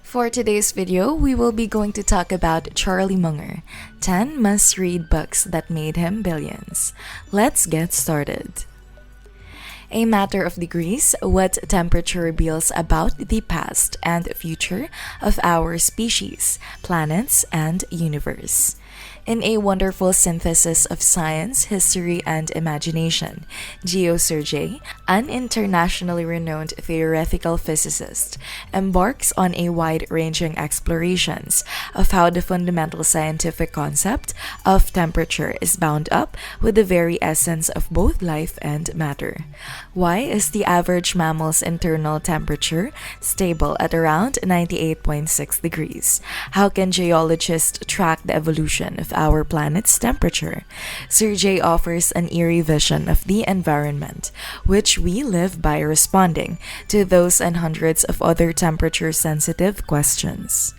For today's video, we will be going to talk about Charlie Munger, 10 must-read books that made him billions. Let's get started. A Matter of Degrees: What Temperature Reveals About the Past and Future of Our Species, Planets, and Universe. In a wonderful synthesis of science, history, and imagination, Geo Sergey, an internationally renowned theoretical physicist, embarks on a wide-ranging explorations of how the fundamental scientific concept of temperature is bound up with the very essence of both life and matter. Why is the average mammal's internal temperature stable at around 98.6 degrees? How can geologists track the evolution of our planet's temperature? Sergey offers an eerie vision of the environment, which we live by, responding to those and hundreds of other temperature-sensitive questions.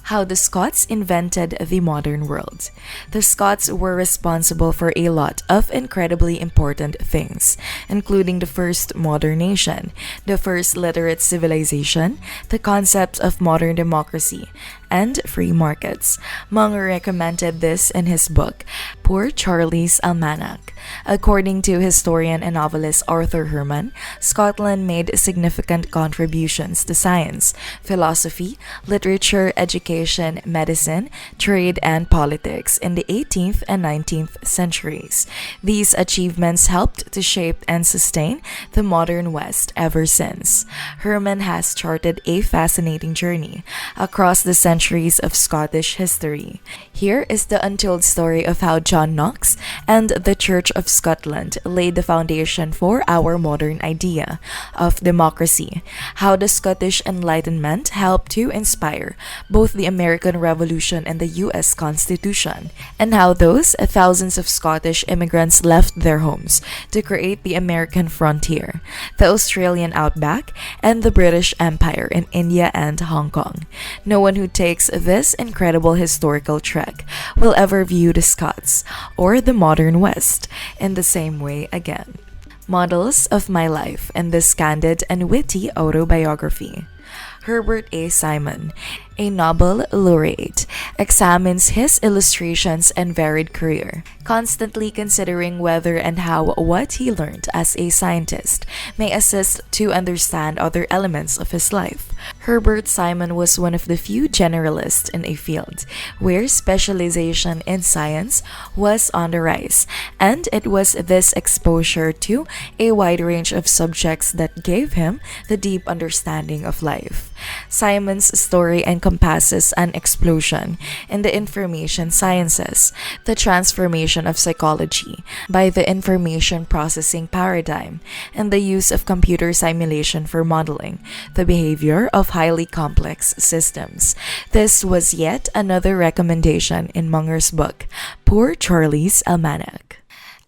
How the Scots invented the modern world. The Scots were responsible for a lot of incredibly important things, including the first modern nation, the first literate civilization, the concept of modern democracy, and free markets. Munger recommended this in his book, Poor Charlie's Almanac. According to historian and novelist Arthur Herman, Scotland made significant contributions to science, philosophy, literature, education, medicine, trade, and politics in the 18th and 19th centuries. These achievements helped to shape and sustain the modern West ever since. Herman has charted a fascinating journey across the centuries of Scottish history. Here is the untold story of how John Knox and the Church of Scotland laid the foundation for our modern idea of democracy, how the Scottish Enlightenment helped to inspire both the American Revolution and the U.S. Constitution, and how those thousands of Scottish immigrants left their homes to create the American frontier, the Australian outback, and the British Empire in India and Hong Kong. No one who takes this incredible historical trek will ever view the Scots or the modern West in the same way again. Models of My Life in this candid and witty autobiography. Herbert A. Simon, a Nobel laureate, examines his illustrations and varied career, constantly considering whether and how what he learned as a scientist may assist to understand other elements of his life. Herbert Simon was one of the few generalists in a field where specialization in science was on the rise, and it was this exposure to a wide range of subjects that gave him the deep understanding of life. Simon's story encompasses an explosion in the information sciences, the transformation of psychology by the information processing paradigm, and the use of computer simulation for modeling the behavior of highly complex systems. This was yet another recommendation in Munger's book, Poor Charlie's Almanac.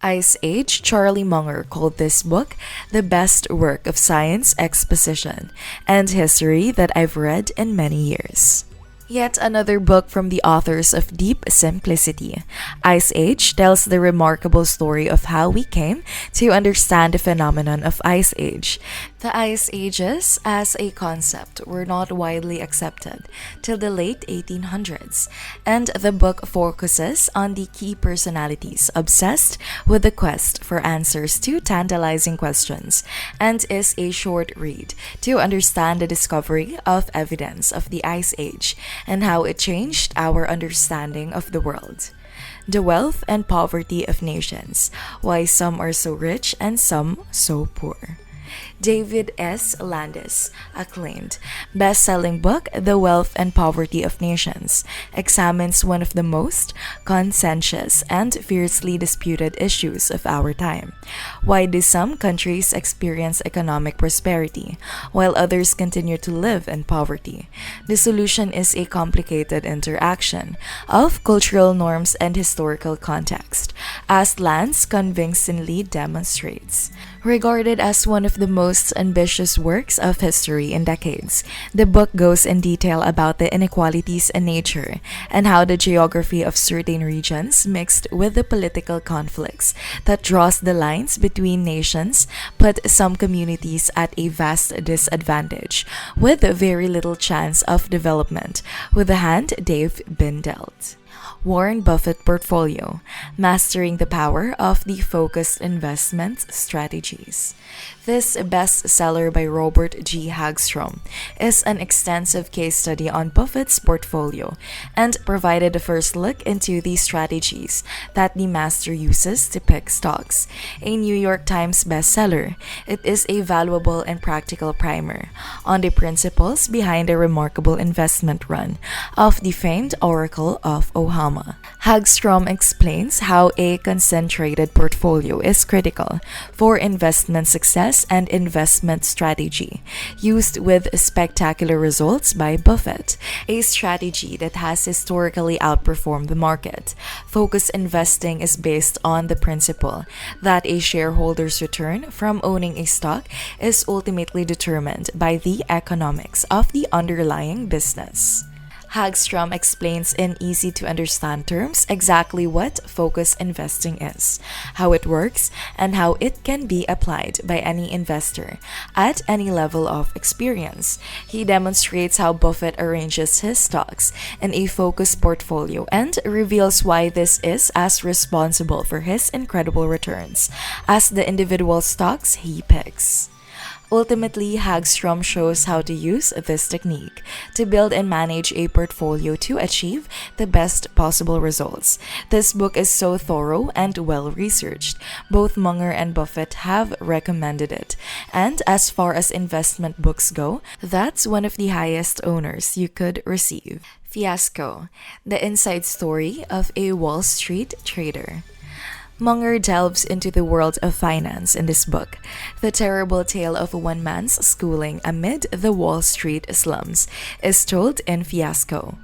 Ice Age. Charlie Munger called this book the best work of science exposition and history that I've read in many years. Yet another book from the authors of Deep Simplicity. Ice Age tells the remarkable story of how we came to understand the phenomenon of Ice Age. The Ice Ages as a concept were not widely accepted till the late 1800s, and the book focuses on the key personalities obsessed with the quest for answers to tantalizing questions, and is a short read to understand the discovery of evidence of the Ice Age and how it changed our understanding of the world. The Wealth and Poverty of Nations: Why Some Are So Rich and Some So Poor. David S. Landis' acclaimed best-selling book, The Wealth and Poverty of Nations, examines one of the most contentious and fiercely disputed issues of our time. Why do some countries experience economic prosperity, while others continue to live in poverty? The solution is a complicated interaction of cultural norms and historical context, as Lance convincingly demonstrates. Regarded as one of the most most ambitious works of history in decades. The book goes in detail about the inequalities in nature and how the geography of certain regions mixed with the political conflicts that draws the lines between nations put some communities at a vast disadvantage with very little chance of development with the hand they've been dealt. Warren Buffett Portfolio: Mastering the Power of the Focused Investment Strategies. This bestseller by Robert G. Hagstrom is an extensive case study on Buffett's portfolio and provided a first look into the strategies that the master uses to pick stocks. A New York Times bestseller, it is a valuable and practical primer on the principles behind the remarkable investment run of the famed Oracle of Omaha. Hagstrom explains how a concentrated portfolio is critical for investment success and investment strategy, used with spectacular results by Buffett, a strategy that has historically outperformed the market. Focus investing is based on the principle that a shareholder's return from owning a stock is ultimately determined by the economics of the underlying business. Hagstrom explains in easy-to-understand terms exactly what focus investing is, how it works, and how it can be applied by any investor at any level of experience. He demonstrates how Buffett arranges his stocks in a focused portfolio and reveals why this is as responsible for his incredible returns as the individual stocks he picks. Ultimately, Hagstrom shows how to use this technique to build and manage a portfolio to achieve the best possible results. This book is so thorough and well researched. Both Munger and Buffett have recommended it. And as far as investment books go, that's one of the highest honors you could receive. Fiasco: The Inside Story of a Wall Street Trader. Munger delves into the world of finance in this book. The terrible tale of one man's schooling amid the Wall Street slums is told in Fiasco.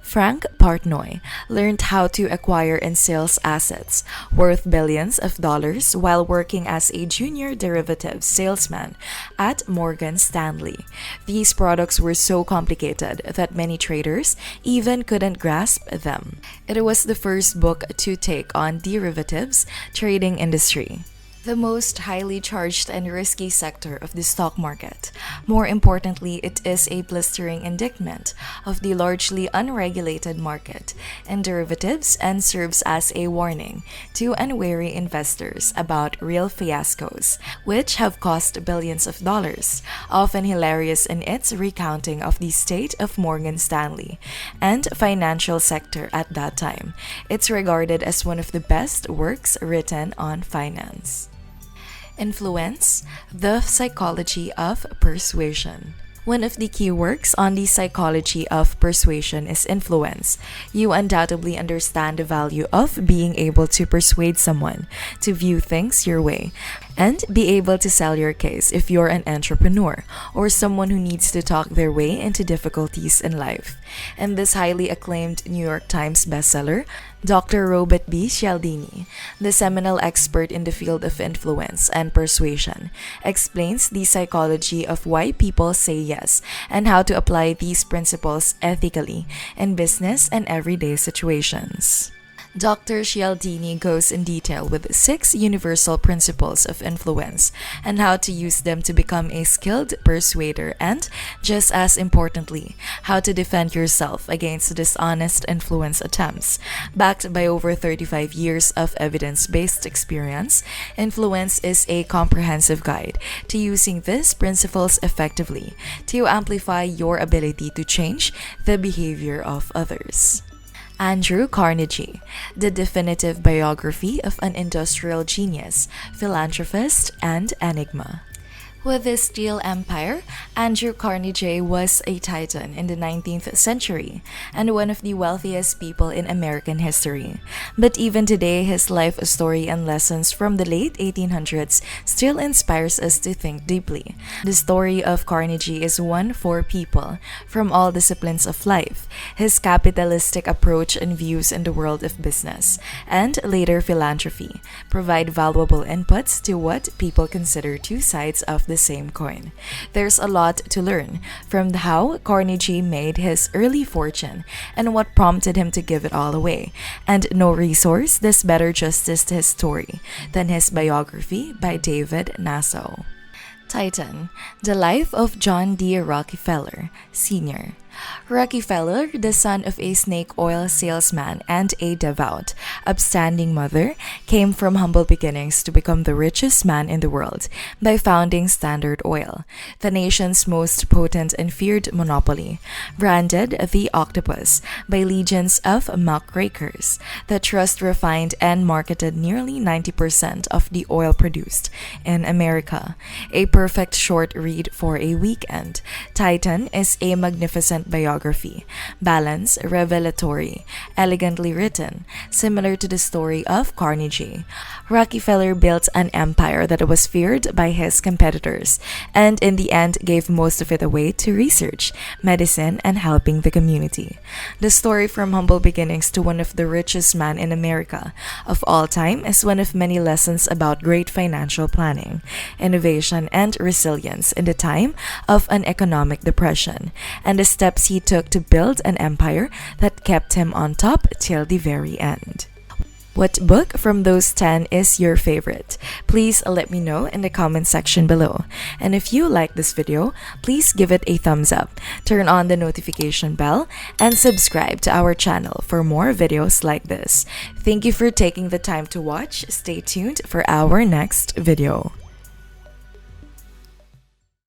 Frank Partnoy learned how to acquire and sell assets worth billions of dollars while working as a junior derivatives salesman at Morgan Stanley. These products were so complicated that many traders even couldn't grasp them. It was the first book to take on derivatives trading industry, the most highly charged and risky sector of the stock market. More importantly, it is a blistering indictment of the largely unregulated market in derivatives and serves as a warning to unwary investors about real fiascos, which have cost billions of dollars, often hilarious in its recounting of the state of Morgan Stanley and financial sector at that time. It's regarded as one of the best works written on finance. Influence: The Psychology of Persuasion. One of the key works on the psychology of persuasion is Influence. You undoubtedly understand the value of being able to persuade someone to view things your way and be able to sell your case if you're an entrepreneur or someone who needs to talk their way into difficulties in life. In this highly acclaimed New York Times bestseller, Dr. Robert B. Cialdini, the seminal expert in the field of influence and persuasion, explains the psychology of why people say yes and how to apply these principles ethically in business and everyday situations. Dr. Cialdini goes in detail with 6 universal principles of influence and how to use them to become a skilled persuader and, just as importantly, how to defend yourself against dishonest influence attempts. Backed by over 35 years of evidence-based experience, Influence is a comprehensive guide to using these principles effectively to amplify your ability to change the behavior of others. Andrew Carnegie, the definitive biography of an industrial genius, philanthropist, and enigma. With his steel empire, Andrew Carnegie was a titan in the 19th century and one of the wealthiest people in American history. But even today, his life story and lessons from the late 1800s still inspires us to think deeply. The story of Carnegie is one for people from all disciplines of life. His capitalistic approach and views in the world of business, and later philanthropy, provide valuable inputs to what people consider two sides of the the same coin. There's a lot to learn from how Carnegie made his early fortune and what prompted him to give it all away, and no resource does better justice to his story than his biography by David Nassau. Titan: The Life of John D. Rockefeller, Sr. Rockefeller, the son of a snake oil salesman and a devout, upstanding mother, came from humble beginnings to become the richest man in the world by founding Standard Oil, the nation's most potent and feared monopoly, branded the octopus by legions of muckrakers. The trust refined and marketed nearly 90% of the oil produced in America. A perfect short read for a weekend, Titan is a magnificent biography, balanced, revelatory, elegantly written, similar to the story of Carnegie. Rockefeller built an empire that was feared by his competitors, and in the end gave most of it away to research, medicine, and helping the community. The story from humble beginnings to one of the richest men in America of all time is one of many lessons about great financial planning, innovation, and resilience in the time of an economic depression, and the steps he took to build an empire that kept him on top till the very end. What book from those 10 is your favorite? Please let me know in the comment section below. And if you like this video, please give it a thumbs up, turn on the notification bell, and subscribe to our channel for more videos like this. Thank you for taking the time to watch. Stay tuned for our next video.